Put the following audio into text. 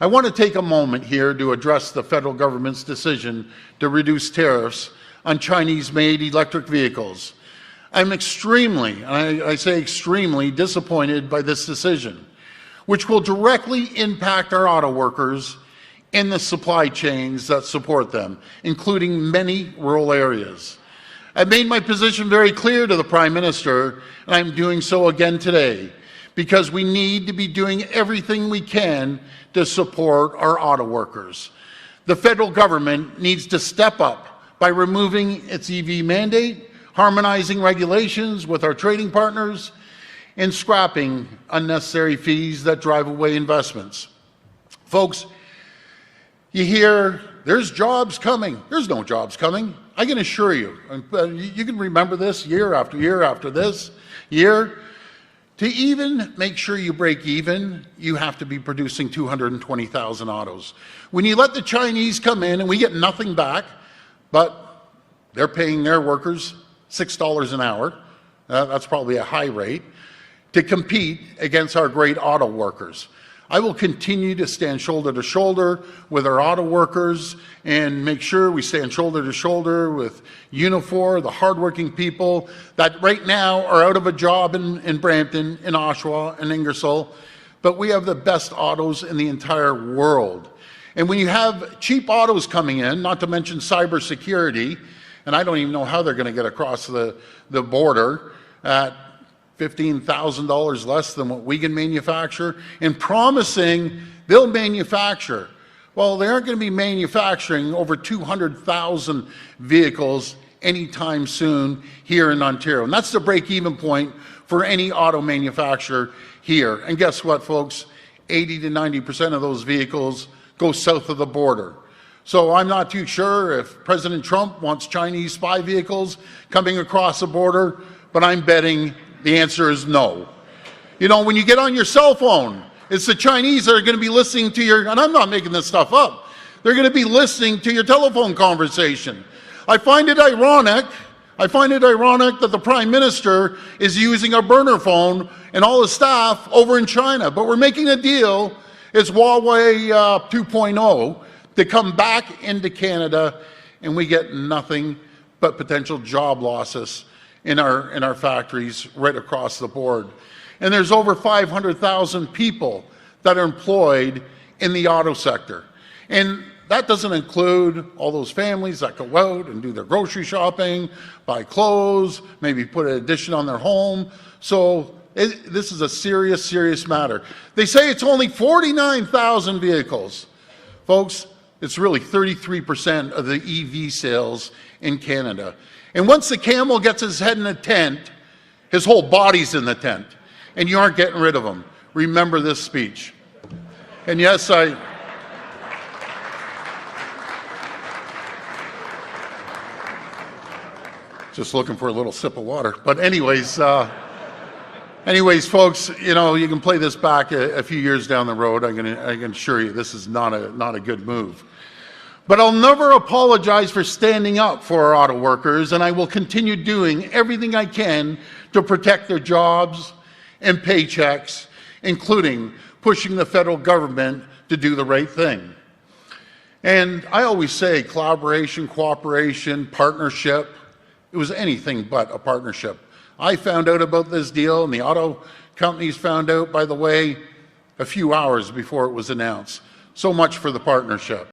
I want to take a moment here to address the federal government's decision to reduce tariffs on Chinese-made electric vehicles. I'm extremely, and I say extremely, disappointed by this decision, which will directly impact our auto workers and the supply chains that support them, including many rural areas. I've made my position very clear to the Prime Minister, and I'm doing so again today, because we need to be doing everything we can to support our auto workers. The federal government needs to step up by removing its EV mandate, harmonizing regulations with our trading partners, and scrapping unnecessary fees that drive away investments. Folks, you hear, there's jobs coming. There's no jobs coming. I can assure you. You can remember this year after year after this year. To even make sure you break even, you have to be producing 220,000 autos. When you let the Chinese come in and we get nothing back, but they're paying their workers $6 an hour, that's probably a high rate, to compete against our great auto workers. I will continue to stand shoulder to shoulder with our auto workers and make sure we stand shoulder to shoulder with Unifor, the hardworking people that right now are out of a job in Brampton, in Oshawa, and Ingersoll, but we have the best autos in the entire world. And when you have cheap autos coming in, not to mention cybersecurity, and I don't even know how they're going to get across the border at $15,000 less than what we can manufacture, and promising they'll manufacture. Well, they aren't going to be manufacturing over 200,000 vehicles anytime soon here in Ontario. And that's the break-even point for any auto manufacturer here. And guess what, folks? 80 to 90% of those vehicles go south of the border. So I'm not too sure if President Trump wants Chinese spy vehicles coming across the border, but I'm betting the answer is no. You know, when you get on your cell phone, it's the Chinese that are going to be listening to your, and I'm not making this stuff up, they're going to be listening to your telephone conversation. I find it ironic that the Prime Minister is using a burner phone and all his staff over in China, but we're making a deal, it's Huawei 2.0, to come back into Canada, and we get nothing but potential job losses in our factories right across the board. And there's over 500,000 people that are employed in the auto sector. And that doesn't include all those families that go out and do their grocery shopping, buy clothes, maybe put an addition on their home. So this is a serious, serious matter. They say it's only 49,000 vehicles. Folks, it's really 33% of the EV sales in Canada. And once the camel gets his head in a tent, his whole body's in the tent, and you aren't getting rid of him. Remember this speech. And yes, just looking for a little sip of water. But anyways, folks, you know, you can play this back a few years down the road. I can assure you this is not a good move. But I'll never apologize for standing up for our auto workers, and I will continue doing everything I can to protect their jobs and paychecks, including pushing the federal government to do the right thing. And I always say collaboration, cooperation, partnership. It was anything but a partnership. I found out about this deal, and the auto companies found out, by the way, a few hours before it was announced. So much for the partnership.